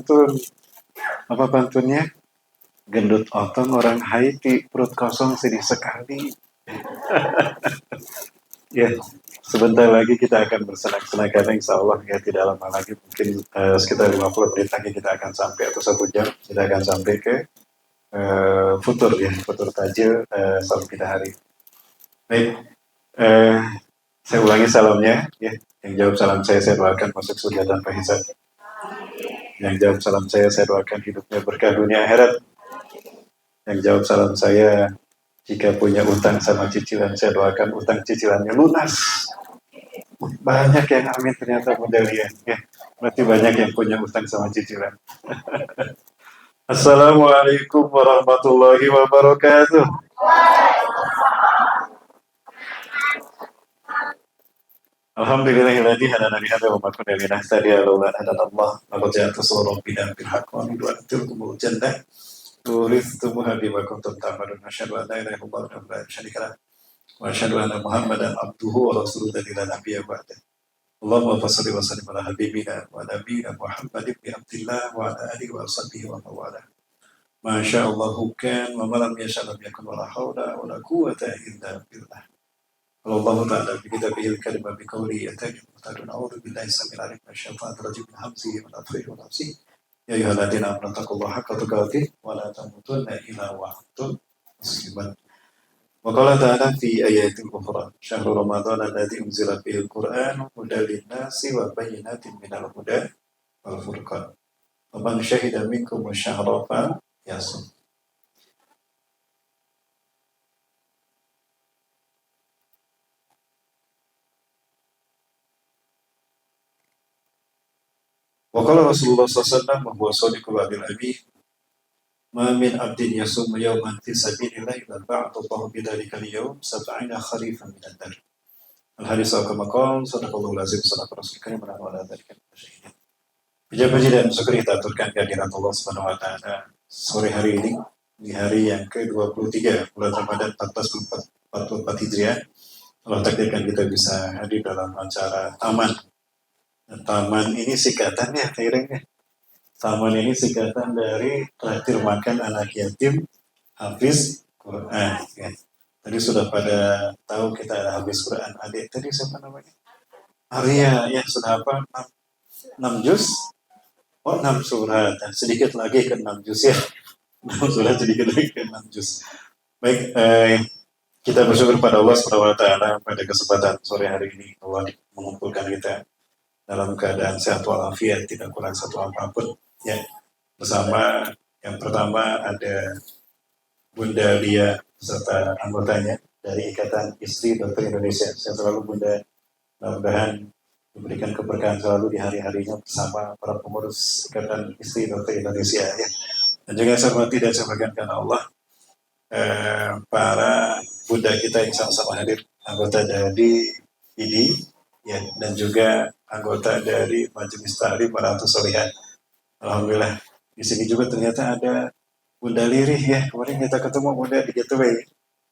pantun. Apa pantunnya? Gendut otong orang Haiti, perut kosong sedih sekali. Ya, sebentar lagi kita akan bersenang-senang karena insya Allah ya tidak lama lagi mungkin sekitar 50 menit lagi kita akan sampai atau 1 jam kita akan sampai ke futur ya, futur tajil salam kita hari. Baik, eh, saya ulangi salamnya ya. Yang jawab salam saya doakan masuk surga tanpa hisab. Yang jawab salam saya doakan hidupnya berkah dunia akhirat. Yang jawab salam saya, jika punya utang sama cicilan, saya doakan utang cicilannya lunas. Banyak yang amin ternyata modalnya. Ya, berarti banyak yang punya utang sama cicilan. Assalamualaikum warahmatullahi wabarakatuh. Alhamdulillahilladzi hadana li hadza wa ma kunna linahtadiya laula an hadana Allah. Laqad ja'at rasuluna bil haqqi wa nud'atul jannah. Turishtumuha bima kuntum ta'malun. Asyhadu an la ilaha illallah wa la syarika lah. Wa asyhadu anna Muhammadan abduhu wa rasuluhu la nabiyya ba'da. Allahumma shalli wa sallim ala habibina wa nabiyina Muhammad ibn Abdillah wa ala alihi wa sahbihi wa mawala. Ma syaa Allah kan wa ma lam yasha' lam yakun wa la haula wa la quwwata illa billah. Allah Ta'ala bi kitabihi al-karim bi qawli atani mutadun a'udzu billahi samil alim minasyaitonir rajim min hamzihi wa nafthihi wa nafsihi. Ya ayyuhalladzina amanu taqullaha haqqa tuqatih wa la tamutunna illa wa antum muslimun. Wa qala ta'ala fi ayatin ukhra syahrul ramadan alladzi unzila fihi al-Qur'an hudan lin-nasi wa bayyinatin minal huda wal furqan. Faman syahida minkum asyhara falyasum. Wa qala Rasulullah sallallahu alaihi wasallam wa huwa shadiqul amin. Ma min abdin yasumu yawman fi sabilillah illa ba'atha Allahu bidzalika al-yawm 70 kharifan min ad-dar. Al-hadits kama qala sadaqallahu al-azim sadaqa rasul karim wa ala dzalika syahid. Puji dan syukur kita aturkan kehadiran Allah Subhanahu wa taala sore hari ini di hari yang ke-23 bulan Ramadan 1444 Hijriah. Allah takdirkan kita bisa hadir dalam acara Taman. Taman ini singkatannya akhirnya. Taman ini singkatan dari traktir makan anak yatim Hafiz Quran. Ya. Tadi sudah pada tahu kita ada Hafiz Quran. Adik tadi siapa namanya? Arya, ya sudah apa? 6 juz? Oh 6 surat. Sedikit lagi ke 6 juz ya. 6 surat sedikit lagi ke 6 juz. Baik, kita bersyukur pada Allah Subhanahu wa taala pada kesempatan sore hari ini Allah mengumpulkan kita dalam keadaan sehat walafiat, tidak kurang satu apapun. Ya, bersama yang pertama ada Bunda Lia beserta anggotanya dari Ikatan Istri Dokter Indonesia. Saya selalu Bunda, mudah-mudahan diberikan keberkahan selalu di hari-harinya bersama para pengurus Ikatan Istri Dokter Indonesia. Ya. Dan juga saya hormati dan saya banggakan Allah para Bunda kita yang sama-sama hadir, anggota dari IDI, ya, dan juga anggota dari Majelis Ta'lim Mar'atus Shalihat. Alhamdulillah, di sini juga ternyata ada Bunda Lirih ya. Kemarin kita ketemu Bunda di Gateway.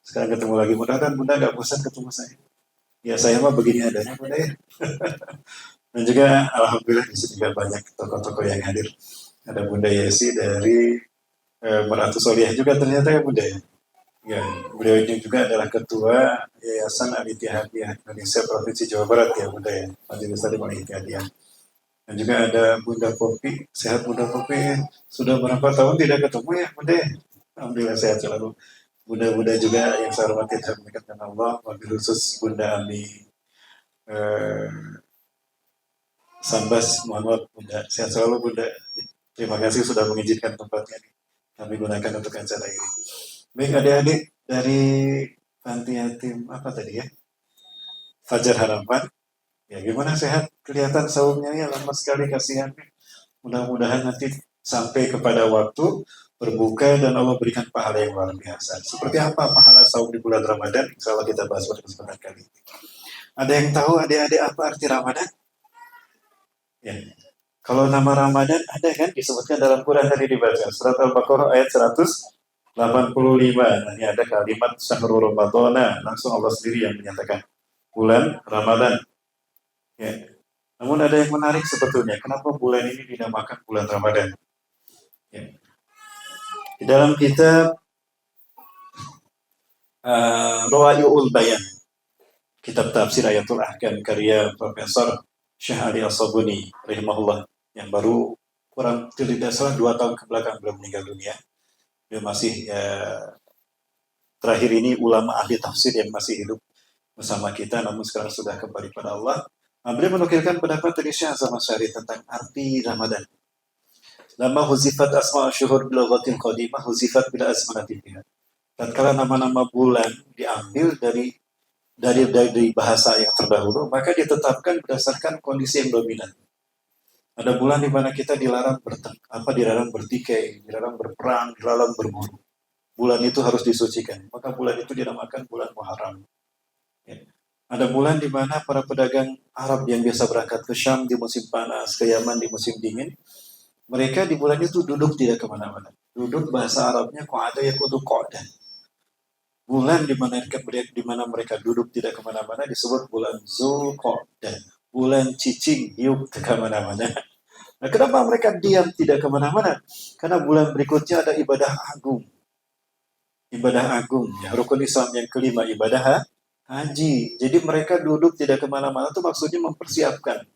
Sekarang ketemu lagi. Mudah-mudahan Bunda nggak bosan ketemu saya. Ya saya mah begini adanya Bunda ya. Dan juga Alhamdulillah di sini juga banyak tokoh-tokoh yang hadir. Ada Bunda Yesi dari Mar'atus Shalihat juga ternyata ya Bunda ya. Ya, beliau ini juga adalah Ketua Yayasan Al-Ittihadiyah Indonesia Provinsi Jawa Barat ya Bunda ya, Majelis Taklim Al-Ittihadiyah. Dan juga ada Bunda Popi, sehat Bunda Popi, sudah berapa tahun tidak ketemu ya Bunda ya? Alhamdulillah sehat selalu. Bunda-bunda juga yang saya hormati dan berkatkan Allah, wabil khusus Bunda Ami Sambas Muhammad, Bunda sehat selalu Bunda. Terima kasih sudah mengizinkan tempatnya kami gunakan untuk acara ini. Baik adik-adik dari panti yatim apa tadi ya? Fajar Harapan. Ya gimana sehat? Kelihatan saumnya ya lama sekali kasihan. Mudah-mudahan nanti sampai kepada waktu berbuka dan Allah berikan pahala yang luar biasa. Seperti apa pahala saum di bulan Ramadan? Insya Allah kita bahas pada kesempatan kali ini. Ada yang tahu adik-adik apa arti Ramadan? Ya. Kalau nama Ramadan ada kan disebutkan dalam Quran tadi dibaca. Surat Al-Baqarah ayat 185. Nah, ini ada kalimat syahrul Ramadana, langsung Allah sendiri yang menyatakan bulan Ramadan. Ya. Namun ada yang menarik sebetulnya, kenapa bulan ini dinamakan bulan Ramadan? Di dalam kitab Rawaiul Bayan, kitab tafsir Ayatul Ahkam karya Profesor Syekh Ali As-Sabuni rahimahullah, yang baru kurang tidak salah 2 tahun ke belakang belum meninggal dunia. Dia masih terakhir ini ulama ahli tafsir yang masih hidup bersama kita, namun sekarang sudah kembali pada Allah. Beliau menukilkan pendapat dari Syekh Azam Asy'ari tentang arti Ramadan. Lama huzifat asma syuhur bil lughatil qadimah huzifat bila azmanati fiha. Tatkala nama-nama bulan diambil dari bahasa yang terdahulu, maka ditetapkan berdasarkan kondisi yang dominan. Ada bulan di mana kita dilarang bertikai, dilarang berperang, dilarang berburu. Bulan itu harus disucikan. Maka bulan itu dinamakan bulan Muharram. Ya. Ada bulan di mana para pedagang Arab yang biasa berangkat ke Syam di musim panas, ke Yaman di musim dingin, mereka di bulan itu duduk tidak kemana-mana. Duduk bahasa Arabnya qa'ada yaqudu qa'dan. Bulan di mana mereka duduk tidak kemana-mana disebut bulan Zulqa'dah. Bulan cicing hiup ke kemana-mana. Nah, kenapa mereka diam tidak kemana-mana? Karena bulan berikutnya ada ibadah agung. Ibadah agung, ya, rukun Islam yang kelima, ibadah haji. Jadi mereka duduk tidak kemana-mana itu maksudnya mempersiapkan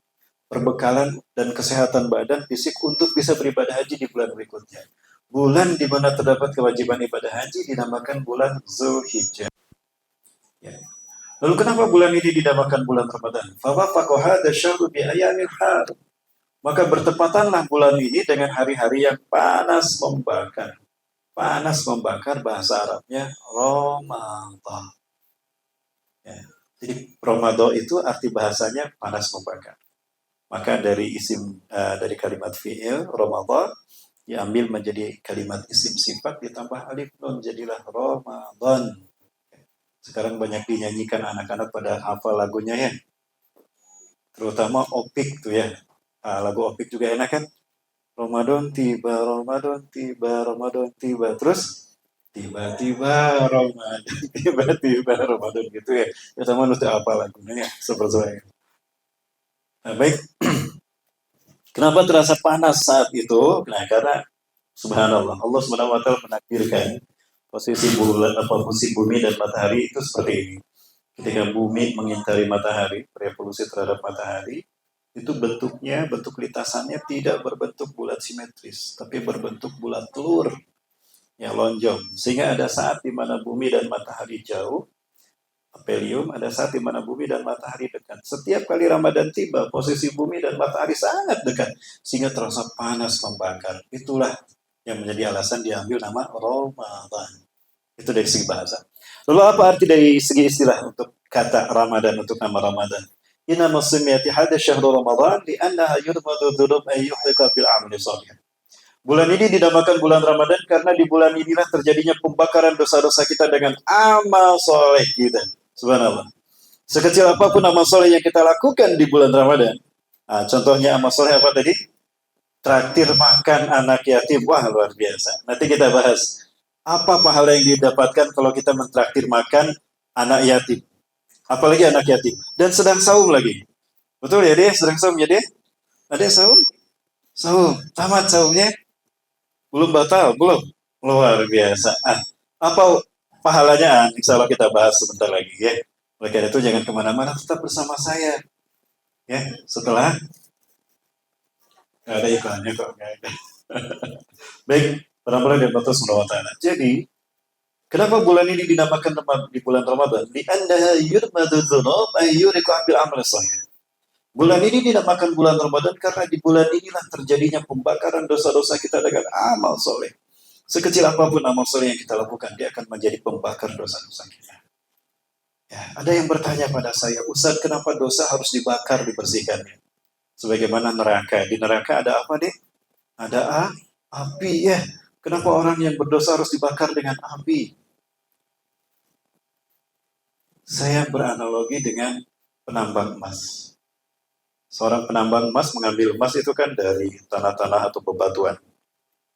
perbekalan dan kesehatan badan fisik untuk bisa beribadah haji di bulan berikutnya. Bulan di mana terdapat kewajiban ibadah haji dinamakan bulan Zulhijjah. Ya. Lalu kenapa bulan ini dinamakan bulan Ramadan? Fawafaqaha hadza syahru bi ayyamil har. Maka bertepatanlah bulan ini dengan hari-hari yang panas membakar. Panas membakar bahasa Arabnya Ramadan. Ya. Jadi Ramadan itu arti bahasanya panas membakar. Maka dari dari kalimat fi'il Ramadan diambil menjadi kalimat isim sifat ditambah alif nun jadilah Ramadan. Sekarang banyak dinyanyikan anak-anak pada hafal lagunya ya. Terutama Opik tuh ya. Lagu Opik juga enak kan? Ramadan tiba, Ramadan tiba, Ramadan tiba. Terus tiba-tiba Ramadan, tiba-tiba Ramadan gitu ya. Ya sama nuti apa lagunya ya, seperti. Nah, baik. Kenapa terasa panas saat itu? Nah, karena subhanallah, Allah Subhanahu wa taala menakdirkan posisi bumi dan matahari itu seperti ini. Ketika bumi mengintari matahari, revolusi terhadap matahari, itu bentuk lintasannya tidak berbentuk bulat simetris, tapi berbentuk bulat telur yang lonjong. Sehingga ada saat di mana bumi dan matahari jauh, apelium, ada saat di mana bumi dan matahari dekat. Setiap kali Ramadan tiba, posisi bumi dan matahari sangat dekat, sehingga terasa panas membakar. Itulah yang menjadi alasan diambil nama Ramadan. Itu dari segi bahasa. Lalu apa arti dari segi istilah untuk kata Ramadan, untuk nama Ramadan? Inna muslimiyati hadha syahru Ramadan li'annaha yurmadu dhunub ayyuhdika bil amli salih. Bulan ini dinamakan bulan Ramadan karena di bulan inilah terjadinya pembakaran dosa-dosa kita dengan amal soleh kita. Subhanallah. Sekecil apapun amal soleh yang kita lakukan di bulan Ramadan. Contohnya amal soleh apa tadi? Traktir makan anak yatim. Wah, luar biasa. Nanti kita bahas. Apa pahala yang didapatkan kalau kita mentraktir makan anak yatim? Apalagi anak yatim. Dan sedang saum lagi. Betul ya dia? Sedang saum ya dia? Ada saum? Saum. Tamat saumnya? Belum batal? Belum? Luar biasa. Apa pahalanya? Insya Allah kita bahas sebentar lagi ya. Oleh karena itu jangan kemana-mana, tetap bersama saya. Ya, setelah ada iklannya kok. Baik, benar-benar dari Allah Subhanahu wa taala. Jadi, kenapa bulan ini dinamakan di bulan Ramadan? Di annaha yurmadu dzunub ay yuriqu bil amal salih. Bulan ini dinamakan bulan Ramadan karena di bulan inilah terjadinya pembakaran dosa-dosa kita dengan amal soleh. Sekecil apapun amal soleh yang kita lakukan, dia akan menjadi pembakar dosa-dosa kita. Ya, ada yang bertanya pada saya, Ustaz, kenapa dosa harus dibakar, dibersihkannya? Sebagaimana neraka. Di neraka ada apa, Dek? Ada api, ya. Kenapa orang yang berdosa harus dibakar dengan api? Saya beranalogi dengan penambang emas. Seorang penambang emas mengambil emas itu kan dari tanah-tanah atau bebatuan.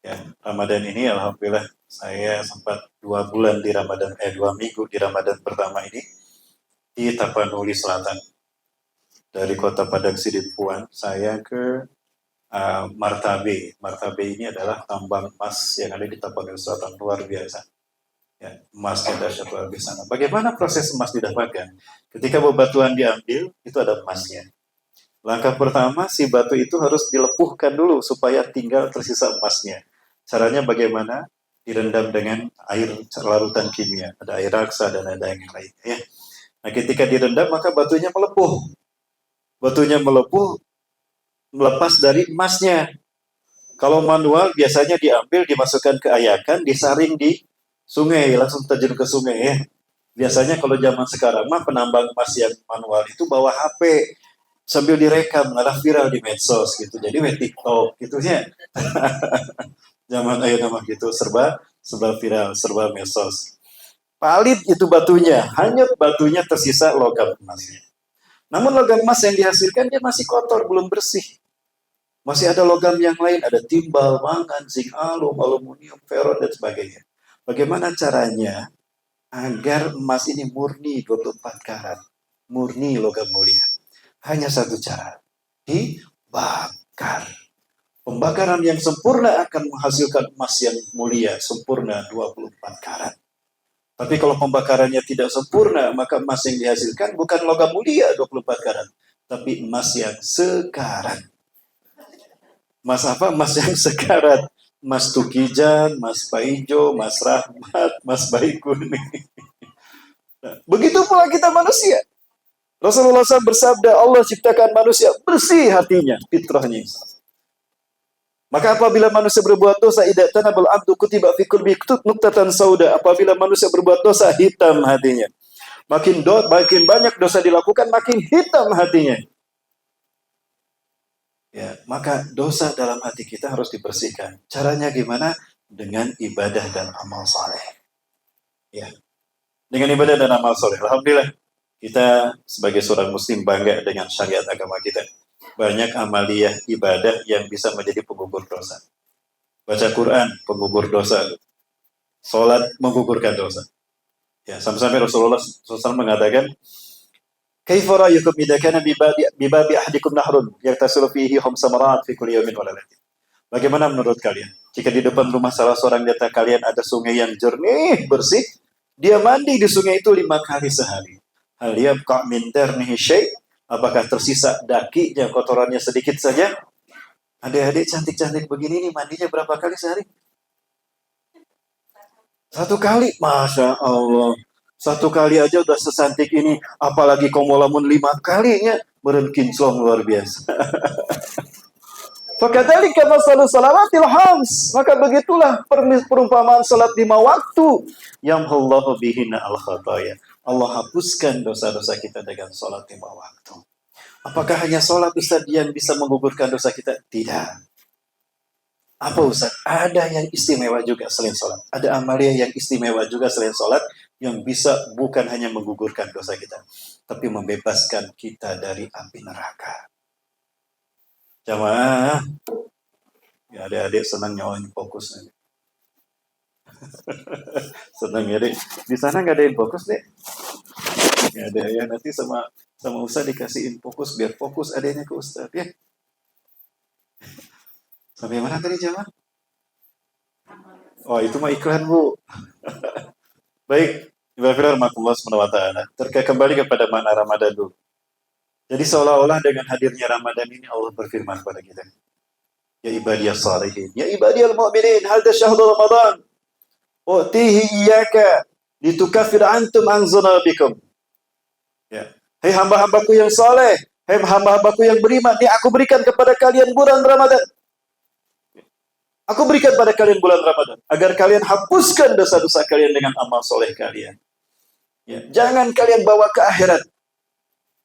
Ya, Ramadan ini alhamdulillah saya sempat 2 minggu di Ramadan pertama ini di Tapanuli Selatan. Dari kota Padang Sidimpuan saya ke martabe. Martabe ini adalah tambang emas yang ada di Tapanuli Selatan, luar biasa. Ya, emasnya dahsyat luar biasa. Nah, bagaimana proses emas didapatkan? Ketika bebatuan diambil, itu ada emasnya. Langkah pertama, si batu itu harus dilepuhkan dulu supaya tinggal tersisa emasnya. Caranya bagaimana? Direndam dengan air larutan kimia. Ada air raksa dan ada yang lainnya. Ya. Nah, ketika direndam, maka batunya melepuh. Batunya melepuh, melepas dari emasnya. Kalau manual, biasanya diambil, dimasukkan ke ayakan, disaring di sungai, langsung terjun ke sungai. Ya. Biasanya kalau zaman sekarang mah penambang emas yang manual itu bawa HP sambil direkam, malah viral di medsos gitu. Jadi TikTok gitu ya. Zaman ayo nama gitu serba serba viral, serba medsos. Palit itu batunya, hanya batunya tersisa logam emasnya. Namun logam emas yang dihasilkan dia masih kotor, belum bersih. Masih ada logam yang lain, ada timbal, mangan, zinc, alum, aluminium, feron dan sebagainya. Bagaimana caranya agar emas ini murni 24 karat, murni logam mulia? Hanya satu cara, dibakar. Pembakaran yang sempurna akan menghasilkan emas yang mulia, sempurna 24 karat. Tapi kalau pembakarannya tidak sempurna, maka emas yang dihasilkan bukan logam mulia 24 karat, tapi emas yang sekarat. Emas apa? Emas yang sekarat. Emas Tukijan, emas Paijo, emas Rahmat, emas Baikuni. Nah, begitu pula kita manusia. Rasulullah SAW bersabda, Allah ciptakan manusia bersih hatinya, fitrahnya. Maka apabila manusia berbuat dosa, idza tanabal abdu kutiba fi qalbi nuqtatan sauda. Apabila manusia berbuat dosa, hitam hatinya. Makin banyak dosa dilakukan, makin hitam hatinya. Ya, maka dosa dalam hati kita harus dibersihkan. Caranya gimana? Dengan ibadah dan amal saleh. Ya, dengan ibadah dan amal saleh. Alhamdulillah, kita sebagai seorang muslim bangga dengan syariat agama kita. Banyak amaliyah ibadah yang bisa menjadi penggugur dosa. Baca Quran, penggugur dosa. Salat menggugurkan dosa. Ya, sampai-sampai Rasulullah SAW mengatakan, "Kaifa ra'yukum idza kana bibabi ahadikum nahrun yaktasilu fihi khamsa marat fi kulli yawmin wa lailatin?" Bagaimana menurut kalian? Jika di depan rumah salah seorang di antara kalian ada sungai yang jernih, bersih, dia mandi di sungai itu 5 kali sehari. Hal yabqa min darnihi syai'? Apakah tersisa dakinya, kotorannya sedikit saja? Adik-adik cantik-cantik begini nih mandinya berapa kali sehari? 1 kali, Masya Allah. 1 kali aja udah sesantik ini, apalagi kamu lamun 5 kalinya, berenkinclong luar biasa. Fakadzalika masalu salawatil hams. Maka begitulah perumpamaan salat 5 waktu. Yamhullahu bihina al-khataya. Allah hapuskan dosa-dosa kita dengan salat 5 waktu. Apakah hanya salat Ustaz yang bisa menggugurkan dosa kita? Tidak. Apa Ustaz? Ada yang istimewa juga selain sholat. Ada amalia yang istimewa juga selain sholat yang bisa bukan hanya menggugurkan dosa kita, tapi membebaskan kita dari api neraka. Jamaah, ya adik-adik senang nyawanya fokus. Senang ya dek. Di sana nggak ada yang fokus dek. Ya ada ya nanti sama Ustaz dikasihin fokus biar fokus adanya ke Ustaz ya. Sampai mana tadi jamaah? Oh itu mah iklan bu. Baik, Ibadah rahmatullah SWT. Terkait kembali kepada makna Ramadan dulu. Jadi seolah-olah dengan hadirnya Ramadan ini Allah berfirman kepada kita. Ya ibadiyas salihin, ya ibadiyal mu'minin, hal tasyahdu Ramadan. Utihi iyaka litukafir antum an zunubikum. Ya. Hei hamba-hambaku yang saleh, hei hamba-hambaku yang beriman, ini aku berikan kepada kalian bulan Ramadan. Aku berikan pada kalian bulan Ramadan agar kalian hapuskan dosa-dosa kalian dengan amal soleh kalian. Ya. Jangan kalian bawa ke akhirat.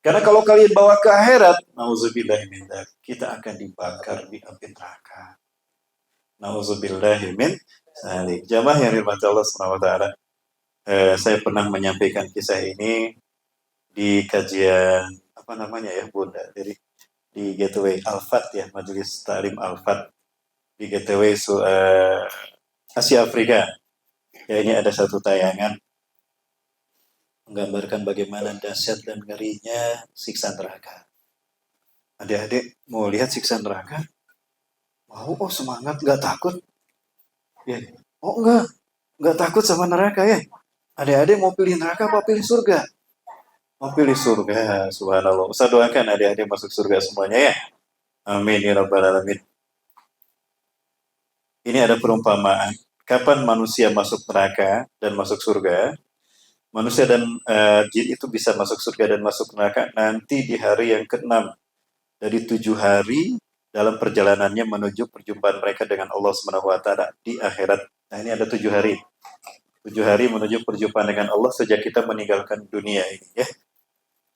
Karena kalau kalian bawa ke akhirat, nauzubillahi kita akan dibakar di api neraka. Nauzubillahi min dzalik. Jamaah yang dirahmati Allah Subhanahu wa taala. Saya pernah menyampaikan kisah ini di kajian apa namanya ya Bunda di Gateway Al-Fat ya, Majelis Ta'lim Al-Fat di Gateway Asia Afrika. Ya ini ada satu tayangan menggambarkan bagaimana dahsyat dan ngerinya siksa neraka. Adik-adik mau lihat siksa neraka? Oh, semangat, nggak takut. Ya. Oh, nggak takut sama neraka ya. Adik-adik mau pilih neraka apa pilih surga? Mau pilih surga, subhanallah. Ustaz doakan adik-adik masuk surga semuanya ya. Amin ya rabbal alamin. Ini ada perumpamaan. Kapan manusia masuk neraka dan masuk surga? Manusia dan jin itu bisa masuk surga dan masuk neraka nanti di hari yang ke-6 dari 7 hari dalam perjalanannya menuju perjumpaan mereka dengan Allah Subhanahu wa taala di akhirat. Nah, ini ada 7 hari. 7 hari menuju perjumpaan dengan Allah sejak kita meninggalkan dunia ini ya.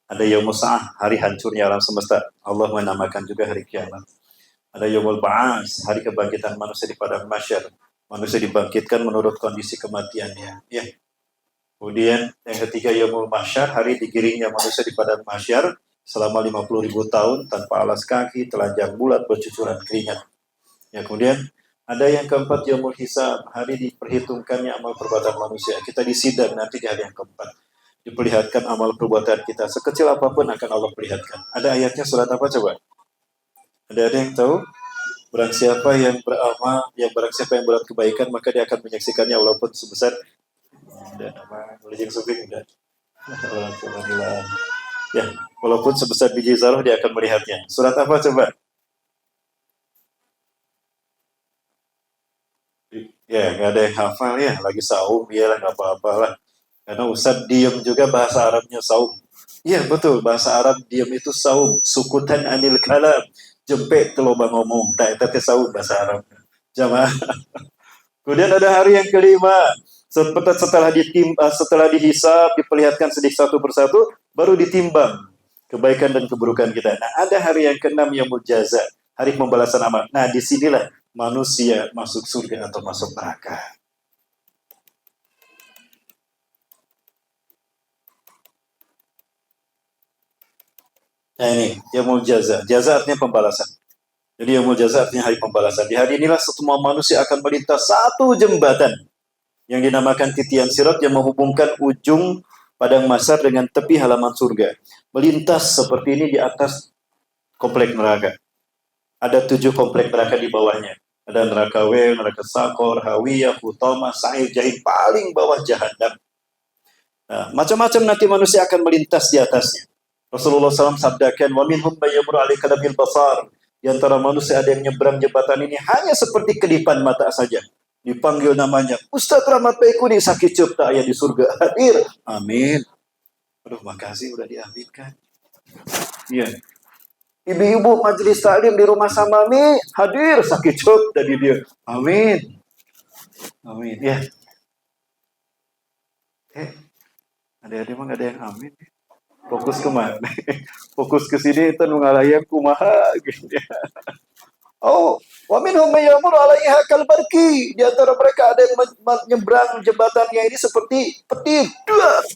Ada Yaumul Sa'ah, hari hancurnya alam semesta. Allah menamakan juga hari kiamat. Ada Yaumul Ba'as, hari kebangkitan manusia di padang mahsyar. Manusia dibangkitkan menurut kondisi kematiannya. Ya. Kemudian yang ketiga Yaumul Mahsyar, hari digiringnya manusia di padang mahsyar selama 50.000 tahun tanpa alas kaki, telanjang bulat, bercucuran keringat. Ya, kemudian ada yang keempat Yaumul Hisab, hari diperhitungkannya amal perbuatan manusia. Kita disidang nanti di hari yang keempat. Diperlihatkan amal perbuatan kita. Sekecil apapun akan Allah perlihatkan. Ada ayatnya surat apa coba? Ada yang tahu? Barang siapa yang beramal, barang siapa yang berbuat kebaikan, maka dia akan menyaksikannya walaupun sebesar dan nama Lijing Subing dan Alhamdulillah. Ya, walaupun sebesar biji zarah dia akan melihatnya. Surat apa coba? Ya, nggak ada yang hafal ya. Lagi saum, ya lah nggak apa-apa lah. Karena Ustaz diem juga bahasa Arabnya saum. Iya betul, bahasa Arab diam itu saum. Sukutan anil kalam. Jempek ke lubang ngomong. Tak itu saum bahasa Arab. Jamaah. Kemudian ada hari yang kelima. Setelah dihisab, diperlihatkan sedikit satu persatu, baru ditimbang kebaikan dan keburukan kita. Nah, ada hari yang keenam yang mujaza, hari pembalasan amal. Nah, disinilah manusia masuk surga atau masuk neraka. Nah ini, yaumul jaza. Jaza artinya pembalasan. Jadi yaumul jaza artinya hari pembalasan. Di hari inilah semua manusia akan melintas satu jembatan yang dinamakan titian sirat yang menghubungkan ujung padang mahsyar dengan tepi halaman surga. Melintas seperti ini di atas komplek neraka. Ada 7 komplek neraka di bawahnya. Ada neraka Wel, neraka Sakor, Hawiyah, Hutama, Sa'ir, Jahim, paling bawah Jahannam. Nah, macam-macam nanti manusia akan melintas di atasnya. Rasulullah SAW sabdakan, "Wa minhum may yamur 'alaika bil basar." Di antara manusia ada yang nyebrang jembatan ini hanya seperti kedipan mata saja. Dipanggil namanya, Ustaz Rahmat Baikuni sakit cup tak ayah di surga hadir. Amin. Aduh, makasih udah diaminkan. Iya. Ibu-ibu majelis taklim di rumah Samami hadir sakit cup tadi dia. Amin. Amin. Ya. Ada emang ada yang amin. Fokus kemana? Fokus ke sini itu nungalaya kumaha gitu ya. Oh, wa minhum may yamur 'alaiha kal barqi. Di antara mereka ada yang menyeberang jembatannya ini seperti petir,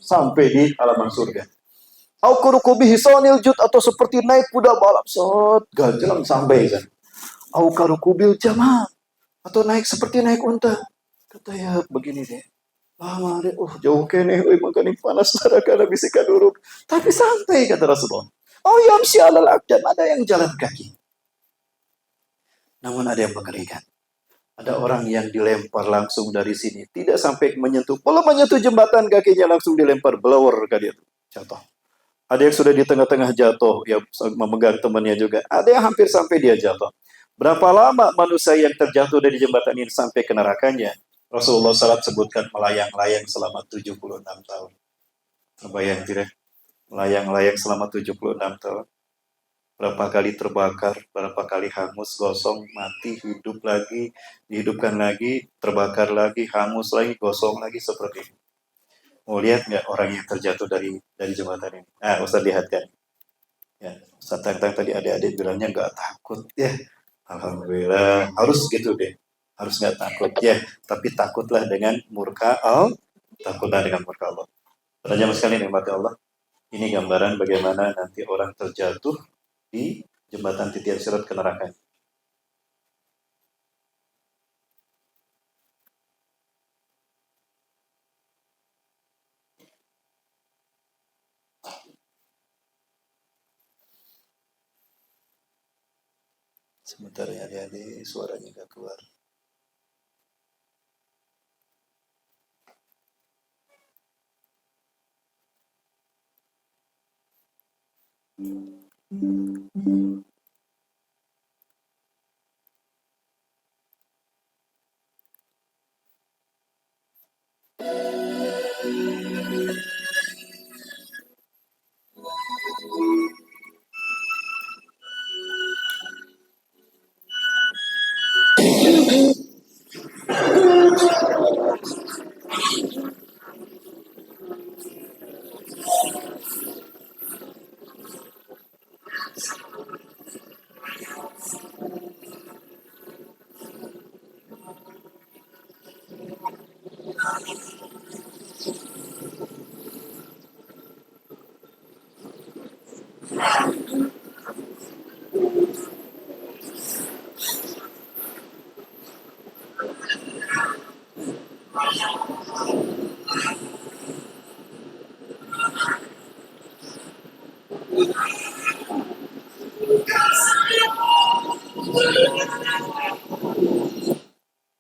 sampai di halaman surga. Au kurukubi hisanil jud, atau seperti naik kuda balap, set ganjelang sampai kan. Au karukubil jamal, atau naik seperti naik unta. Kata ya begini deh. Lama deh, jauh kene, makanya panas karena bisikan duruk. Tapi santai kata Rasulullah. Oh yamsi alal aqdam, ada yang jalan kaki. Namun ada yang mengerikan. Ada orang yang dilempar langsung dari sini, tidak sampai menyentuh, belum menyentuh jembatan kakinya langsung dilempar, blower ke dia, jatuh. Ada yang sudah di tengah-tengah jatuh, ya memegang temannya juga. Ada yang hampir sampai dia jatuh. Berapa lama manusia yang terjatuh dari jembatan ini sampai ke nerakanya? Rasulullah SAW sebutkan melayang-layang selama 76 tahun. Terbayang tidak? Melayang-layang selama 76 tahun. Berapa kali terbakar, berapa kali hangus, gosong, mati, hidup lagi, dihidupkan lagi, terbakar lagi, hangus lagi, gosong lagi, seperti ini. Mau lihat nggak orang yang terjatuh dari jembatan ini? Ah, Ustaz lihat kan? Ya, Ustaz Tang tadi adik-adik bilangnya nggak takut ya. Alhamdulillah, harus gitu deh. Harus nggak takut ya, tapi takutlah dengan murka Allah. Takutlah dengan murka Allah. Raja sekali nikmati Allah. Ini gambaran bagaimana nanti orang terjatuh di jembatan titian sirat ke neraka. Sebentar ya adik-adik, suaranya nggak keluar.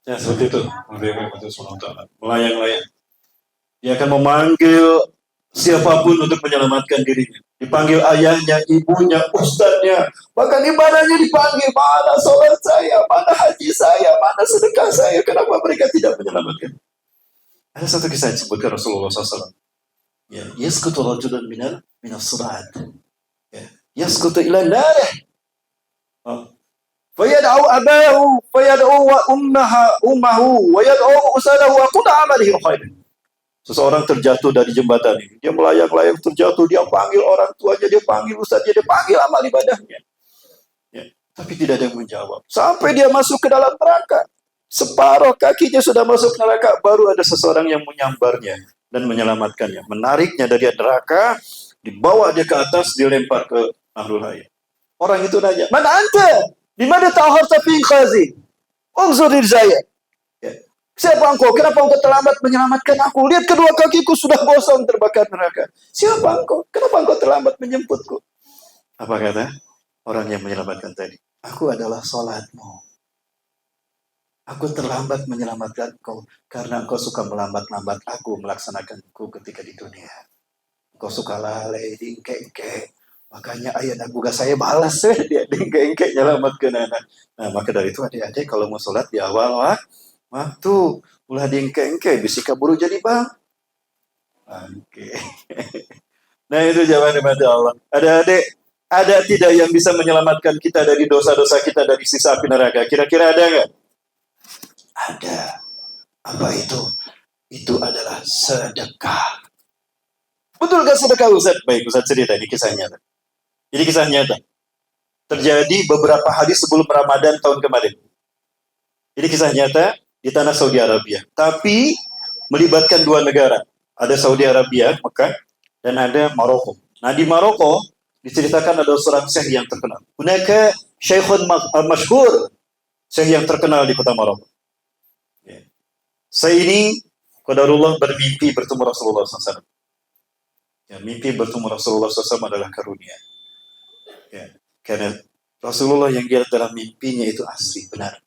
Ya seperti itu. Melayang-layang. Dia akan memanggil siapapun untuk menyelamatkan dirinya. Dipanggil ayahnya, ibunya, ustadznya. Bahkan ibadahnya dipanggil. Mana sholat saya, mana haji saya, mana sedekah saya. Kenapa mereka tidak menyelamatkan? Ada satu kisah yang disebutkan Rasulullah SAW. Ya, yaskutu rajulun minas surat. Ya, yaskutu ila narih. Fayad'u abahu, fayad'u wa ummahu, wa yad'u usalahu wa qud amalihi khairan. Seseorang terjatuh dari jembatan ini. Dia melayang-layang terjatuh, dia panggil orang tuanya, dia panggil ustaznya, dia panggil amal ibadahnya. Ya. Tapi tidak ada yang menjawab. Sampai dia masuk ke dalam neraka. Separuh kakinya sudah masuk neraka, baru ada seseorang yang menyambarnya dan menyelamatkannya. Menariknya dari neraka, dibawa dia ke atas, dilempar ke Ahlul Hayat. Orang itu nanya, "Man anta? Di mana ta'harta fi khazi? Unzur saya." Siapa engkau? Kenapa engkau terlambat menyelamatkan aku? Lihat kedua kakiku sudah gosong terbakar neraka. Siapa engkau? Kenapa engkau terlambat menjemputku? Apa kata orang yang menyelamatkan tadi? Aku adalah salatmu. Aku terlambat menyelamatkan engkau karena engkau suka melambat-lambat aku melaksanakanku ketika di dunia. Engkau suka lalai, dingkek-kek. Makanya ayah dan buga saya balas dia dingkek-kek nyelamatkan anak. Nah, maka dari itu adik-adik kalau mau sholat di awal waktu ulah diengke-engke bisa kaburu jadi bang. Oke. Nah itu jawaban daripada Allah. Ada tidak yang bisa menyelamatkan kita dari dosa-dosa kita dari sisa api neraka? Kira-kira ada nggak? Ada. Apa itu? Itu adalah sedekah. Betul gak sedekah Ustaz? Baik, Ustaz cerita ini kisah nyata. Ini kisah nyata. Terjadi beberapa hari sebelum Ramadan tahun kemarin. Ini kisah nyata di tanah Saudi Arabia. Tapi melibatkan dua negara. Ada Saudi Arabia, Mekah, dan ada Maroko. Nah di Maroko diceritakan ada seorang syekh yang terkenal. Hunaka syekhun masyhur, syekh yang terkenal di kota Maroko. Ya. Saya ini qadarullah bermimpi bertemu Rasulullah SAW. Ya, mimpi bertemu Rasulullah SAW adalah karunia. Ya. Karena Rasulullah yang dia dalam mimpinya itu asli, benar.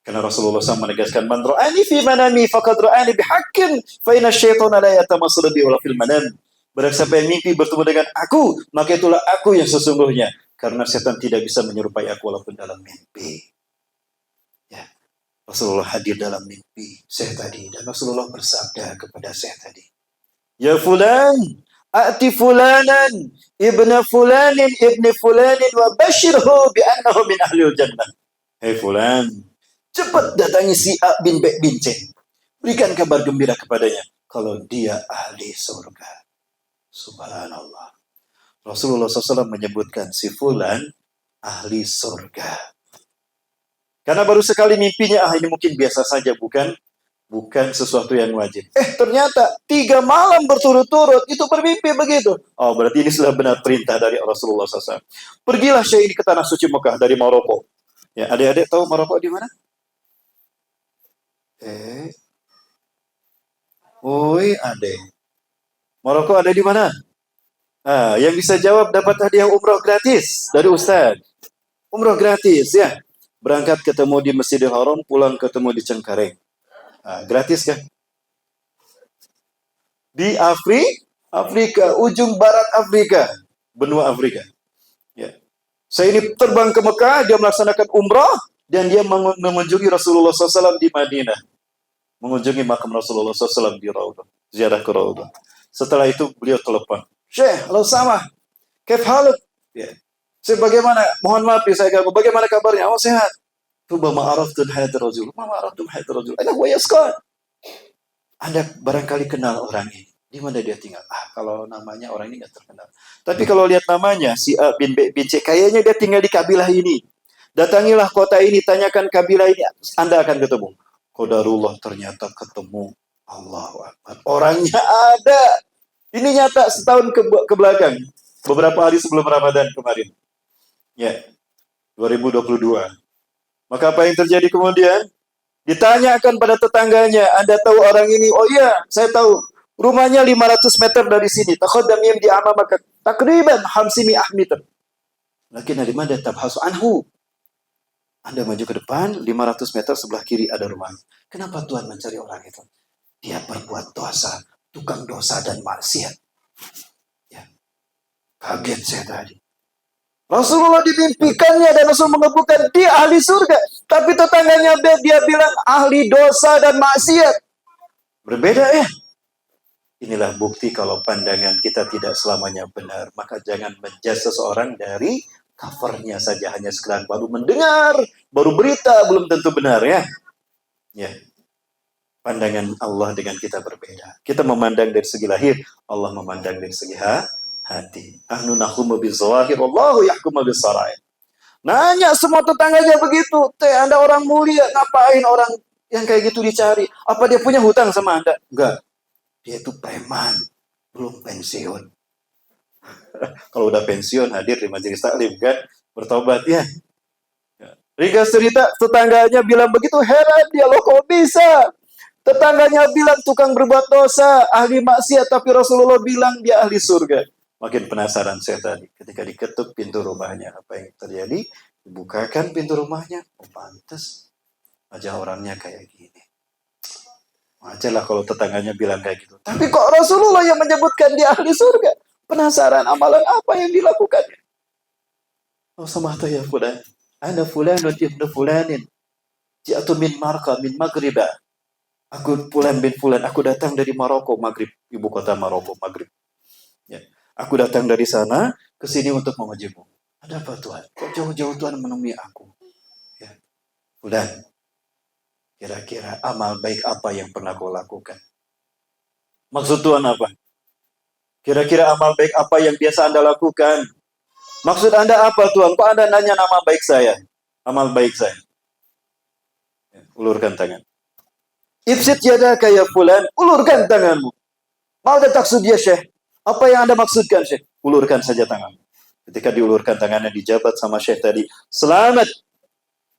Karena Rasulullah SAW menegaskan, "Man ra'ani fi manami faqad ra'ani bihaqqin, fa inna syaitana la yatamassalu bi wala fil manam." Barang siapa yang mimpi bertemu dengan aku, maka itulah aku yang sesungguhnya. Karena setan tidak bisa menyerupai aku walaupun dalam mimpi. Ya. Rasulullah hadir dalam mimpi Syekh tadi. Dan Rasulullah bersabda kepada Syekh tadi, "Ya fulan, a'ti fulanan, ibna fulanin, ibni fulanin, wa bashirhu bi annahu min ahlil jannah." Hei fulan, cepat datangi si A bin B bin C. Berikan kabar gembira kepadanya kalau dia ahli surga. Subhanallah. Rasulullah SAW menyebutkan si fulan ahli surga. Karena baru sekali mimpinya, ini mungkin biasa saja, bukan sesuatu yang wajib. Ternyata 3 malam berturut-turut itu bermimpi begitu. Oh, berarti ini sudah benar perintah dari Rasulullah SAW. Pergilah Syekh ini ke tanah suci Mekah dari Maroko. Ya, adik-adik tahu Maroko di mana? Oi, adek. Maroko ada di mana? Yang bisa jawab dapat hadiah umroh gratis dari Ustaz. Umroh gratis ya. Berangkat ketemu di Masjidil Haram, pulang ketemu di Cengkareng. Gratis kan? Di Afrika, ujung barat Afrika, benua Afrika. Ya. Saya ini terbang ke Mekah, dia melaksanakan umrah, dan dia mengunjungi Rasulullah SAW di Madinah. Mengunjungi makam Rasulullah SAW di Raudhah. Ziarah ke Raudhah. Setelah itu beliau telepon. Syekh, halo sama. Kaif haluk? Ya. Saya bagaimana? Mohon maaf ya saya ganggu. Bagaimana kabarnya? Oh sehat. Tuba ma'araftun hayat rajul. Ma ma'araftun hayat rajul. Aina huwa yaskan. Anda barangkali kenal orang ini. Di mana dia tinggal? Kalau namanya orang ini nggak terkenal. Tapi kalau lihat namanya, si A bin B bin C, kayaknya dia tinggal di kabilah ini. Datangilah kota ini, tanyakan kabilah ini, Anda akan ketemu. Qadarullah, ternyata ketemu. Allahu Akbar. Orangnya ada. Ini nyata setahun ke belakang. Beberapa hari sebelum Ramadan kemarin. Ya, 2022. Maka apa yang terjadi kemudian? Ditanyakan pada tetangganya, Anda tahu orang ini? Oh iya, saya tahu. Rumahnya 500 meter dari sini. Taqaddam yamdi amamaka takriban 500 meter. Lakin dari mana tabhasu anhu? Anda maju ke depan, 500 meter sebelah kiri ada rumah. Kenapa Tuhan mencari orang itu? Dia berbuat dosa, tukang dosa dan maksiat. Ya. Kaget saya tadi. Rasulullah dimimpikannya dan Rasul mengebukan dia ahli surga. Tapi tetangganya dia bilang ahli dosa dan maksiat. Berbeda ya. Inilah bukti kalau pandangan kita tidak selamanya benar. Maka jangan menjudge seseorang dari covernya saja. Hanya sekedar baru mendengar, baru berita, belum tentu benar ya. Ya. Pandangan Allah dengan kita berbeda. Kita memandang dari segi lahir, Allah memandang dari segi hati. Ahnu nahumu bizawahir, Allahu yahkumu bisarair. Nanya semua tetangganya begitu. Anda orang mulia, ngapain orang yang kayak gitu dicari? Apa dia punya hutang sama Anda? Enggak. Dia itu preman, belum pensiun. Kalau udah pensiun, hadir di majelis taklim kan, bertobat ya. Ringkas cerita, tetangganya bilang begitu, heran dia, loh kok bisa? Tetangganya bilang tukang berbuat dosa, ahli maksiat, tapi Rasulullah bilang dia ahli surga. Makin penasaran saya tadi, ketika diketuk pintu rumahnya, apa yang terjadi? Dibukakan pintu rumahnya, oh pantas, aja orangnya kayak gini. Wajarlah kalau tetangganya bilang kayak gitu. Tapi kok Rasulullah yang menyebutkan dia ahli surga? Penasaran amalan apa yang dilakukannya? Oh samahta ya fulan. Ana fulanun ibnu fulanin. Ji'atu min Marka min Maghriba. Aku fulan bin fulan. Aku datang dari Maroko, Maghrib. Ibu kota Maroko, Maghrib. Ya. Aku datang dari sana ke sini untuk mengujimu. Ada apa Tuhan? Kok jauh-jauh Tuhan menemui aku? Ya. Fulan. Kira-kira amal baik apa yang pernah kau lakukan? Maksud Tuhan apa? Kira-kira amal baik apa yang biasa Anda lakukan? Maksud Anda apa Tuhan? Kok Anda nanya nama baik saya? Amal baik saya. Ulurkan tangan. Ibsit yadaka ya fulan. Ulurkan tanganmu. Mau taksud ya Syekh? Apa yang Anda maksudkan Syekh? Ulurkan saja tanganmu. Ketika diulurkan tangannya dijabat sama Syekh tadi. Selamat.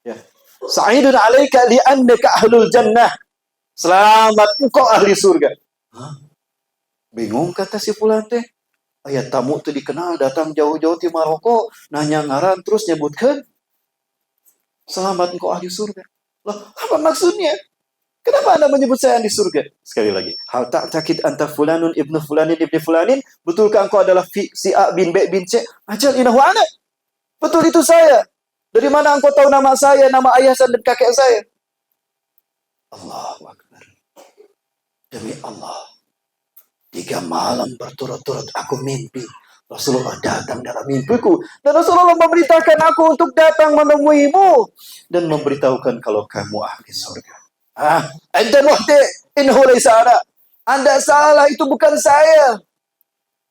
Ya. Sa'idun alaika li'annaka ahlul jannah. Selamat, engkau ahli surga. Hah? Bingung kata si fulan teh. Ayat tamu itu dikenal datang jauh-jauh di Maroko, nanya ngaran terus nyebutkan selamat engkau ahli surga. Loh, apa maksudnya? Kenapa Anda menyebut saya ahli surga? Sekali lagi, hal tak takid anta fulanun ibnu fulanin ibni fulanin? Betulkah engkau adalah si A bin B bin C? Ajal inahu ana. Betul itu saya. Dari mana engkau tahu nama saya, nama ayah dan kakek saya? Allahu Akbar. Demi Allah. 3 malam berturut-turut aku mimpi. Rasulullah datang dalam mimpiku. Dan Rasulullah memberitakan aku untuk datang menemuimu. Dan memberitahukan kalau kamu ahli surga. Anda muhti. Inhu laysa ana. Anda salah, itu bukan saya.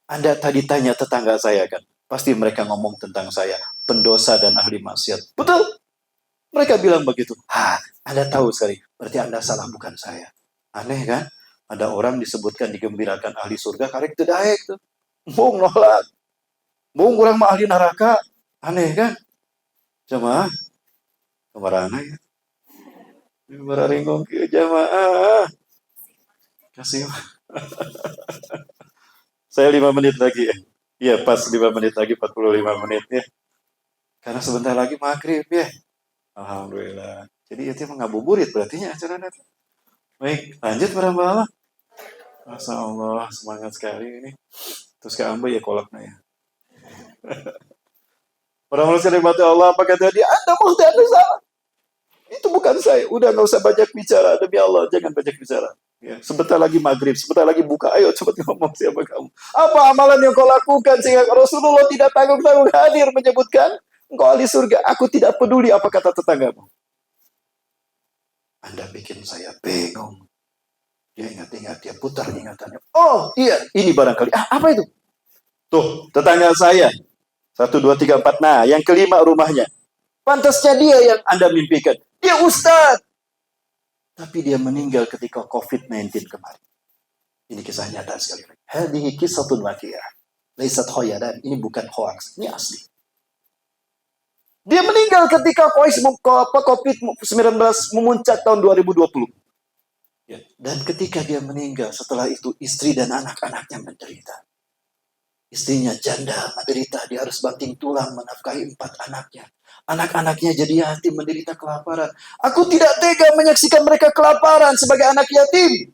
Anda tadi tanya tetangga saya kan. Pasti mereka ngomong tentang saya. Pendosa dan ahli maksiat. Betul. Mereka bilang begitu. Anda tahu sekali. Berarti Anda salah, bukan saya. Aneh kan? Ada orang disebutkan digembirakan ahli surga. Karek itu daek tuh. Bung nolak. Bung kurang mah ahli neraka. Aneh kan? Jamaah. Kemarahan ya. Beraringkong ke jamaah. Kasih. Saya 5 menit lagi ya. Iya pas 5 menit lagi, 45 menit ya. Karena sebentar lagi maghrib ya. Alhamdulillah. Jadi itu ngabuburit berarti ya acara nanti. Baik, lanjut para mbak. Masya Allah, semangat sekali ini. Terus ke Amba ya kolaknya ya. Orang manusia nikmati Allah, apa kata dia? Anda mau Anda salah. Itu bukan saya. Udah nggak usah banyak bicara. Demi Allah, jangan banyak bicara. Ya, sebentar lagi maghrib, sebentar lagi buka. Ayo cepat ngomong siapa kamu. Apa amalan yang kau lakukan sehingga Rasulullah tidak tanggung-tanggung hadir menyebutkan engkau ahli surga. Aku tidak peduli apa kata tetanggamu. Anda bikin saya bingung. Dia ingat-ingat, dia putar ingatannya. Oh iya, ini barangkali. Apa itu? Tuh, tetangga saya. 1, 2, 3, 4. Nah, yang kelima rumahnya. Pantasnya dia yang Anda mimpikan. Dia ustaz. Tapi dia meninggal ketika COVID-19 kemarin. Ini kisah nyata sekali lagi. Hadihi kisatun wakiyah. Laisat khoyadan. Ini bukan hoax. Ini asli. Dia meninggal ketika COVID-19 memuncak tahun 2020. Ya. Dan ketika dia meninggal, setelah itu istri dan anak-anaknya menderita. Istrinya janda menderita, dia harus banting tulang menafkahi 4 anaknya. Anak-anaknya jadi yatim menderita kelaparan. Aku tidak tega menyaksikan mereka kelaparan sebagai anak yatim.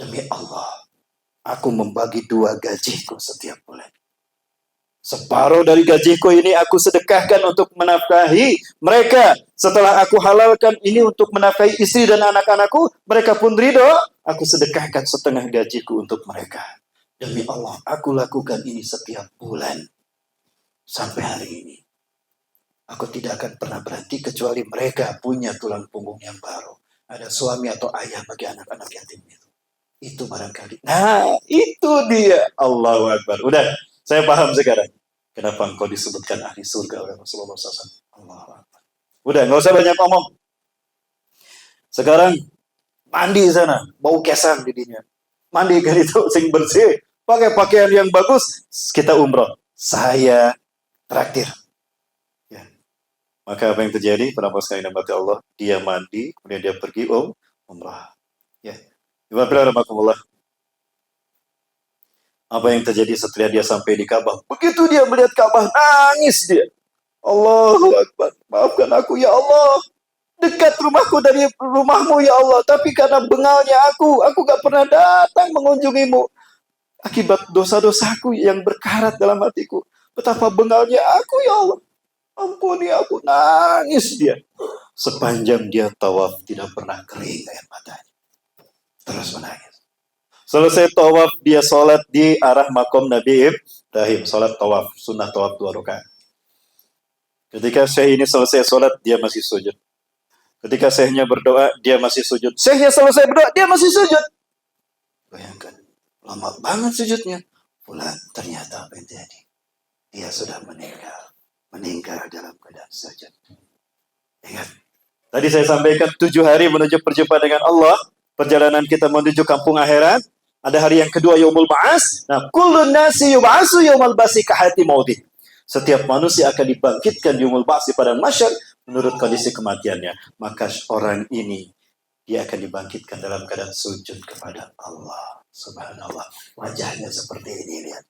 Demi Allah, aku membagi 2 gajiku setiap bulan. Separuh dari gajiku ini aku sedekahkan untuk menafkahi mereka. Setelah aku halalkan ini untuk menafkahi istri dan anak-anakku, mereka pun ridho, aku sedekahkan setengah gajiku untuk mereka. Demi Allah, aku lakukan ini setiap bulan. Sampai hari ini. Aku tidak akan pernah berhenti kecuali mereka punya tulang punggung yang baru. Ada suami atau ayah bagi anak-anak yatim itu. Itu barangkali. Nah, itu dia. Allahu Akbar. Udah, saya paham sekarang. Kenapa engkau disebutkan ahli surga oleh Rasulullah SAW. Allahu Akbar. Udah, nggak usah banyak ngomong. Sekarang, mandi sana. Bau kesang didinya. Mandi kan itu, sing bersih. Pakai pakaian yang bagus, kita umroh. Saya traktir. Ya. Maka apa yang terjadi? Para sekalian yang Allah, dia mandi, kemudian dia pergi umrah. Ya. Bismillahirrahmanirrahim. Apa yang terjadi setelah dia sampai di Ka'bah? Begitu dia melihat Ka'bah, nangis dia. Allahu Akbar. Maafkan aku ya Allah. Dekat rumahku dari rumahmu ya Allah. Tapi karena bengalnya aku gak pernah datang mengunjungimu. Akibat dosa-dosaku yang berkarat dalam hatiku. Betapa bengalnya aku ya Allah. Ampuni aku. Nangis dia. Sepanjang dia tawaf tidak pernah kering air matanya. Terus menangis. Selesai tawaf, dia sholat di arah makom Nabi Ibrahim. Sholat tawaf, sunnah tawaf 2 rakaat. Ketika Syekh ini selesai sholat, dia masih sujud. Ketika Syekhnya berdoa, dia masih sujud. Syekhnya selesai berdoa, dia masih sujud. Bayangkan, lama banget sujudnya. Fulan, ternyata apa yang terjadi? Dia sudah meninggal. Meninggal dalam keadaan sujud. Ingat, tadi saya sampaikan 7 hari menuju perjumpaan dengan Allah. Perjalanan kita menuju kampung akhirat. Ada hari yang kedua, Yaumul Ba'as. Nah, kullun nasi yub'asu yaumal basi kahati mautih. Setiap manusia akan dibangkitkan di Yaumul Ba'as pada masyar menurut kondisi kematiannya. Maka orang ini, dia akan dibangkitkan dalam keadaan sujud kepada Allah. Subhanallah. Wajahnya seperti ini, lihat.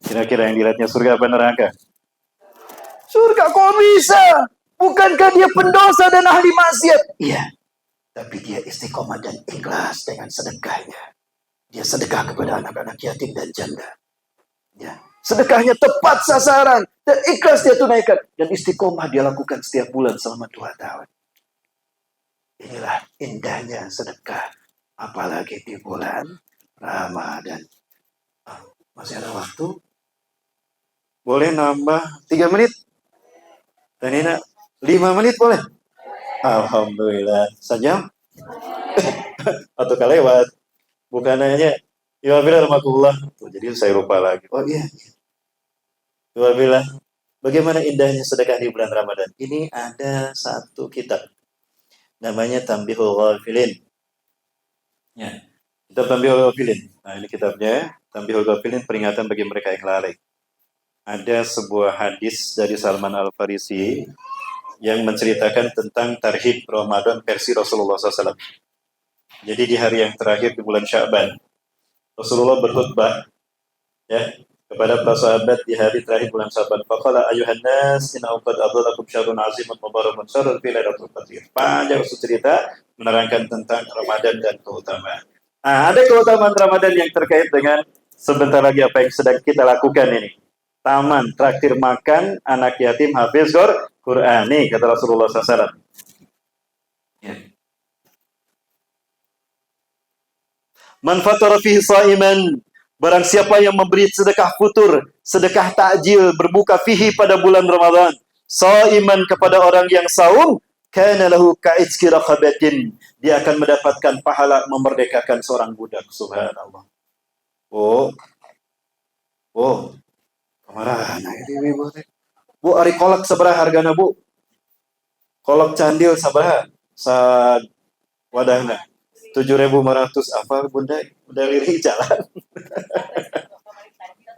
Kira-kira yang dilihatnya surga apa neraka? Surga, kok bisa? Bukankah dia pendosa dan ahli maksiat? Iya. Tapi dia istiqomah dan ikhlas dengan sedekahnya. Dia sedekah kepada anak-anak yatim dan janda. Ya. Sedekahnya tepat sasaran. Dan ikhlas dia tunaikan. Dan istiqomah dia lakukan setiap bulan selama 2 tahun. Inilah indahnya sedekah. Apalagi di bulan Ramadan. Masih ada waktu? Boleh nambah 3 menit? Dan ini 5 menit boleh? Alhamdulillah. Sejam? Atau kelewat? Bukan hanya Alhamdulillah. Jadi saya lupa lagi. Oh iya. Alhamdulillah. Bagaimana indahnya sedekah di bulan Ramadan? Ini ada satu kitab. Namanya Tanbihul Ghafilin. Ya. Kitab Tanbihul Ghafilin. Nah, ini kitabnya. Tanbihul Ghafilin, peringatan bagi mereka yang lalai. Ada sebuah hadis dari Salman Al-Farisi yang menceritakan tentang tarhib Ramadan versi Rasulullah SAW. Jadi di hari yang terakhir di bulan Sya'ban, Rasulullah berkhutbah, ya, kepada para sahabat di hari terakhir bulan Syaban. Faqala ayuhan nas inna qad adlakum syahrun azimun mubarakun syarrun fi lailatul qadr. Panjang cerita menerangkan tentang Ramadan dan keutamaan. Ada keutamaan Ramadan yang terkait dengan sebentar lagi apa yang sedang kita lakukan ini. Taman, traktir makan, anak yatim, hafiz Quran. Nih, kata Rasulullah SAW. Ya. Man fatara fihi sha'iman, barang siapa yang memberi sedekah futur, sedekah takjil, berbuka fihi pada bulan Ramadan, sha'iman kepada orang yang saum, kana lahu ka'itqi raqabatin, dia akan mendapatkan pahala memerdekakan seorang budak. Subhanallah. Oh, kemana ini ibu? Bu, ari kolak sabaraha hargana, Bu? Kolak candil sabaraha? Sa wadahna 7.500. Apa bunda? Udah lirik jalan.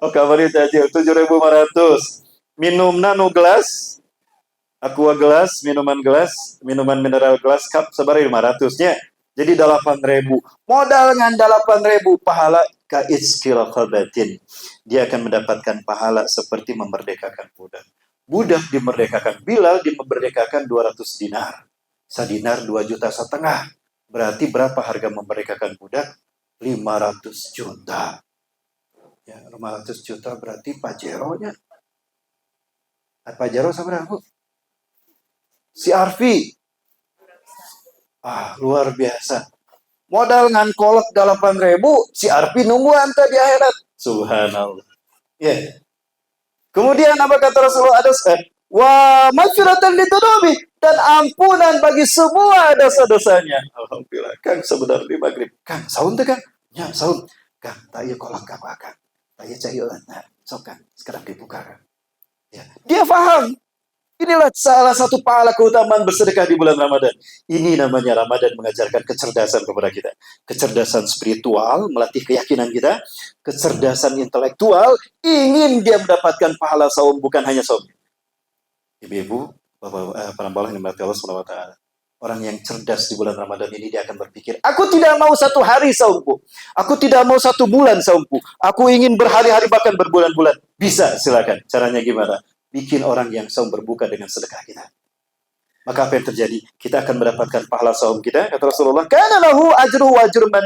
Oh, kabarnya cacil 7.500. Minumna nu gelas, aqua gelas, minuman mineral gelas cup sabaraha 500-nya. Jadi 8.000. Modal ngan 8.000 pahala ka itzqiraqabatin. Dia akan mendapatkan pahala seperti memerdekakan budak. Budak dimerdekakan, Bilal dimerdekakan 200 dinar. Sadinar 2,5 juta. Berarti berapa harga memerdekakan budak? 500 juta. Ya, 500 juta berarti Pajero-nya. Pajero sama Bu? Si Arfi. Luar biasa. Modal ngan kolak 8.000, si Arfi nunggu anta di akhirat. Subhanallah. Ya. Yeah. Kemudian apa kata Rasulullah? Wa maghfiratan lidzunubi, dan ampunan bagi semua dosa-dosanya. Alhamdulillah. Kang sebentar di maghrib. Kang, saun teh Kang? Ya, saun. Kang, tak iya kolak apa Kang? Tak iya cairan. Nah, sok Kang, sekarang dibuka Kang. Ya. Dia paham. Inilah salah satu pahala keutamaan bersedekah di bulan Ramadan. Ini namanya Ramadan mengajarkan kecerdasan kepada kita. Kecerdasan spiritual, melatih keyakinan kita. Kecerdasan intelektual, ingin dia mendapatkan pahala saum, bukan hanya saum. Ibu-ibu, bapak, para Allah yang dimiliki Allah SWT. Orang yang cerdas di bulan Ramadan ini, dia akan berpikir, aku tidak mau 1 hari saumku. Aku tidak mau 1 bulan saumku. Aku ingin berhari-hari bahkan berbulan-bulan. Bisa, silakan. Caranya gimana? Bikin orang yang saum berbuka dengan sedekah kita. Maka apa yang terjadi? Kita akan mendapatkan pahala saum kita. Kata Rasulullah, kana lahu ajru wa ajru man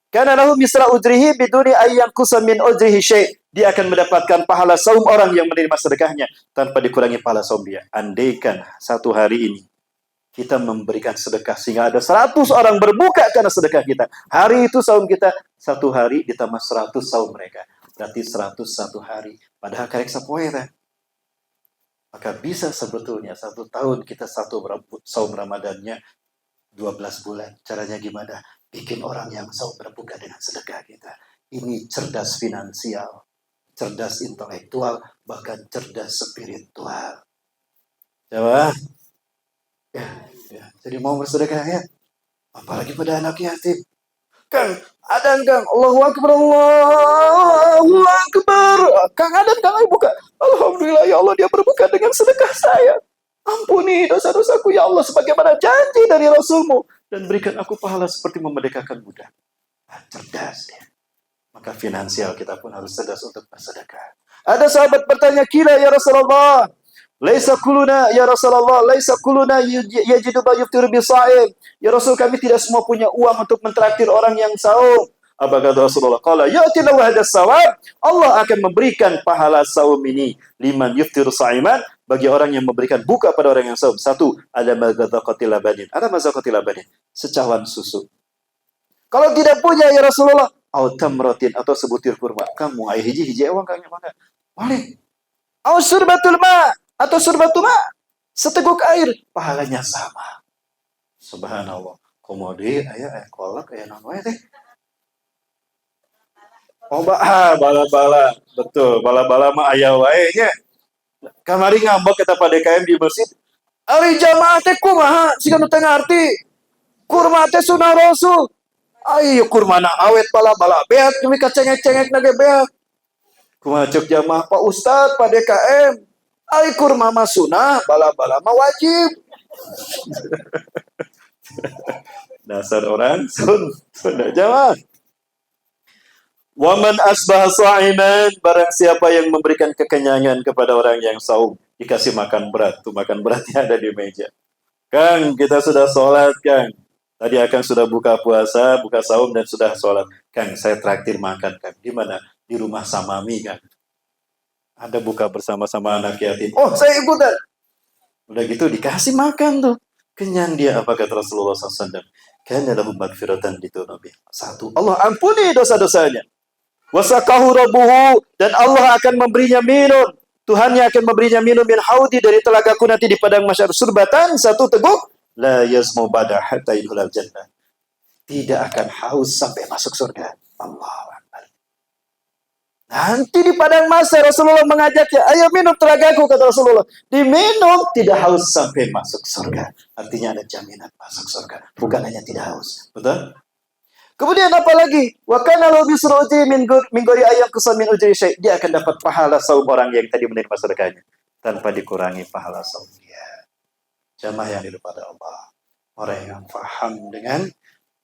kana lahu misra ujrihi biduni ayyan kusamin ujrihi syai'. Dia akan mendapatkan pahala saum orang yang menerima sedekahnya tanpa dikurangi pahala saum dia. Andaikan 1 hari ini kita memberikan sedekah sehingga ada 100 orang berbuka karena sedekah kita. Hari itu saum kita 1 hari ditambah 100 saum mereka. Berarti 101 hari. Padahal karek sapoe teh. Maka bisa sebetulnya 1 tahun kita saum Ramadannya 12 bulan. Caranya gimana? Bikin orang yang saum berbuka dengan sedekah kita. Ini cerdas finansial, cerdas intelektual, bahkan cerdas spiritual. Coba. Ya. Jadi mau bersedekah ya. Apalagi pada anak yatim. Kang, adan Kang, Allahu Akbar, Allahu Akbar. Kang adan, Kang ayo buka. Alhamdulillah ya Allah, dia berbuka dengan sedekah saya. Ampuni dosa-dosaku ya Allah sebagaimana janji dari Rasulmu, dan berikan aku pahala seperti memerdekakan budak. Cerdas ya. Maka finansial kita pun harus cerdas untuk bersedekah. Ada sahabat bertanya, kila ya Rasulullah, laisa kuluna ya Rasulullah, laisa kuluna yajidu yuftiru bisa'im. Ya Rasul, kami tidak semua punya uang untuk mentraktir orang yang saum. Apa kata Rasulullah? Qala ya'tillahu hadas sawab. Allah akan memberikan pahala saum ini liman yuftiru sa'iman, bagi orang yang memberikan buka pada orang yang saum. 1, ada mazaqatil labadin. Ada mazaqatil labadin, secawan susu. Kalau tidak punya ya Rasulullah, au tamratin, atau sebutir kurma. Kamu ayo hiji uang kang mana? Boleh. Au surbatul ma, atau surbatul ma, seteguk air, pahalanya sama. Subhanallah. Komode aya kolak aya naon wae teh. Bala-bala. Betul, bala-bala mah aya wae nya. Kamari ngambek kita pada DKM di masjid. Ari jamaah teh kumaha? Sika nu teu ngarti. Kurma teh sunah Rasul. Ayo kurmana awet bala-bala beat kami kacengek-cengek nage beat. Kumaha cek jamaah Pak Ustad, Pak DKM. Ai kurma mah sunah, bala-bala mah wajib. Dasar orang Sunda jamaah. Wa man asbaha sha'iman, barang siapa yang memberikan kekenyangan kepada orang yang saum, dikasih makan berat, tuh makan beratnya ada di meja. Kang, kita sudah sholat, Kang. Tadi akan sudah buka puasa, buka saum dan sudah sholat. Kang, saya traktir makan, Kang. Di mana? Di rumah Samami, Kang. Ada buka bersama-sama anak yatim. Oh, saya ikutan. Udah gitu dikasih makan tuh. Kenyang dia, apa kata Rasulullah SAW? Kana lahu magfiratan ditunubi. Satu, Allah ampuni dosa-dosanya. Wasakahu rabbuhu, dan Allah akan memberinya minum. Tuhannya akan memberinya minum min haudi, dari telagaku nanti di padang mahsyar, surbatan, satu teguk, la yazmu bada hatta yudkhulal jannah. Tidak akan haus sampai masuk surga. Allah. Nanti di padang mahsyar Rasulullah mengajaknya, ayo minum telagaku, kata Rasulullah. Diminum, tidak haus sampai masuk surga. Artinya ada jaminan masuk surga. Bukan hanya tidak haus. Betul? Kemudian apa lagi? Wa kana lahu bisru ujri min ghairi ayam kusam min ujri syai'. Dia akan dapat pahala saum orang yang tadi menerima sedekahnya tanpa dikurangi pahala saum dia. Jamaah yang diridhoi pada Allah. Orang yang paham dengan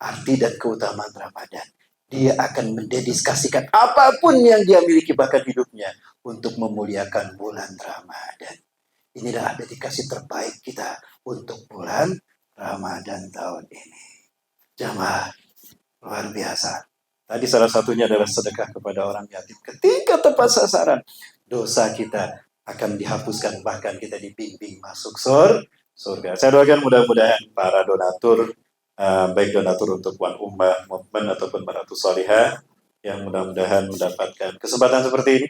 arti dan keutamaan Ramadan, dia akan mendedikasikan apapun yang dia miliki bahkan hidupnya untuk memuliakan bulan Ramadan. Inilah dedikasi terbaik kita untuk bulan Ramadan tahun ini. Jamaah, luar biasa. Tadi salah satunya adalah sedekah kepada orang yatim. Ketika tepat sasaran, dosa kita akan dihapuskan, bahkan kita dibimbing masuk surga. Saya doakan mudah-mudahan para donatur, baik donatur untuk Wan Ummah, Movement ataupun Baratus Salihah, yang mudah-mudahan mendapatkan kesempatan seperti ini.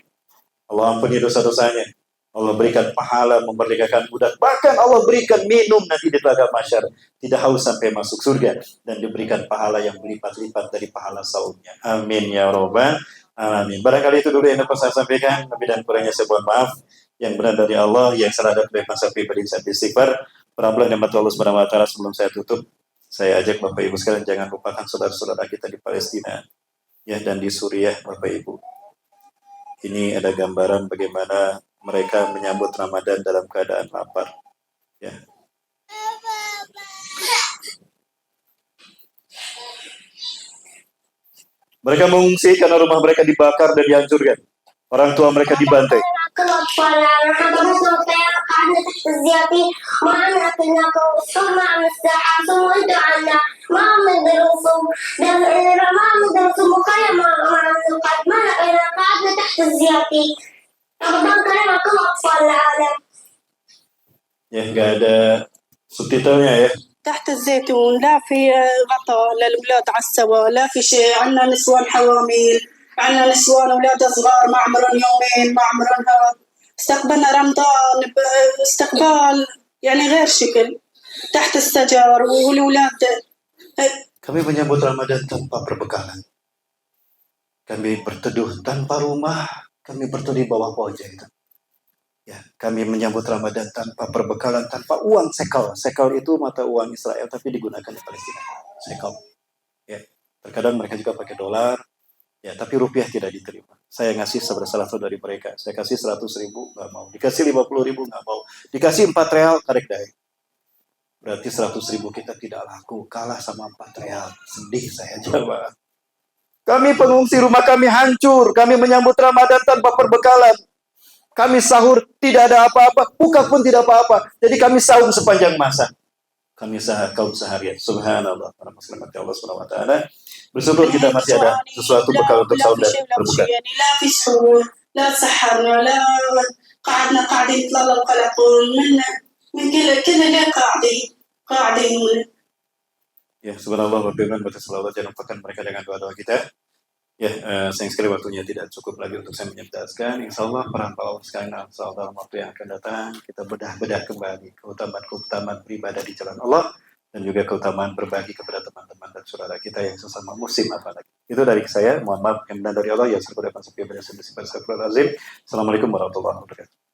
Allah ampuni dosa-dosanya. Allah berikan pahala memerdekakan budak. Bahkan Allah berikan minum nanti di telaga mahsyar. Tidak haus sampai masuk surga. Dan diberikan pahala yang berlipat-lipat dari pahala saumnya. Amin ya robbal alamin. Barangkali itu dulu yang dapat saya sampaikan. Lebih dan kurangnya saya mohon maaf. Yang benar dari Allah, yang salah dari masa pribadi saya istighfar. Perambulan yang Allah Subhanahu wa taala. Sebelum saya tutup, saya ajak Bapak Ibu sekalian jangan lupakan saudara-saudara kita di Palestina ya, dan di Suriah, Bapak Ibu. Ini ada gambaran bagaimana mereka menyambut Ramadan dalam keadaan lapar. Ya. Mereka mengungsi karena rumah mereka dibakar dan dihancurkan. Orang tua mereka dibantai. Ya, nggak ada subtitlenya ya. تحت الزيتون لا في غطاء للأولاد على السوا، لا في شيء. عندنا نسوان حوامل، عندنا نسوان أولاد صغار ما عمرهم يومين، ما عمرهم هذا. استقبلنا رمضان باستقبال يعني غير شكل تحت الشجر والأولاد. Kami menyambut Ramadan tanpa perbekalan. Kami berteduh tanpa rumah, kami berteduh di bawah pojok itu. Ya, kami menyambut Ramadan tanpa perbekalan, tanpa uang sekel. Sekel itu mata uang Israel, tapi digunakan di Palestina. Sekel. Ya, terkadang mereka juga pakai dolar. Ya, tapi rupiah tidak diterima. Saya ngasih salah satu dari mereka. Saya kasih 100.000, nggak mau. Dikasih 50.000, nggak mau. Dikasih 4 real, karek dahi. Berarti 100.000 kita tidak laku. Kalah sama 4 real. Sedih saya jawab. Kami pengungsi, rumah kami hancur. Kami menyambut Ramadan tanpa perbekalan. Kami sahur tidak ada apa-apa, buka pun tidak apa-apa. Jadi kami sahur sepanjang masa. Kami kaum seharian. Subhanallah. Allah Subhanahu wa taala. Bersyukur kita masih ada sesuatu bekal untuk sahur dan berbuka. لا سحرنا لا قعدنا قاعدين نتطلع القلقون من كل قاعدين. Ya, subhanallah, berfirman batas selawat dan lupakan mereka dengan doa-doa kita. Ya, sayang sekali waktunya tidak cukup lagi untuk saya menjelaskan. Insya Allah Allah sekarang, insya Allah dalam waktu yang akan datang kita bedah kembali keutamaan beribadah di jalan Allah dan juga keutamaan berbagi kepada teman-teman dan saudara kita yang sesama muslim apalagi. Itu dari saya. Mohon maaf yang benar dari Allah. Ya, saya berdoa seperti biasa. Assalamualaikum warahmatullahi wabarakatuh.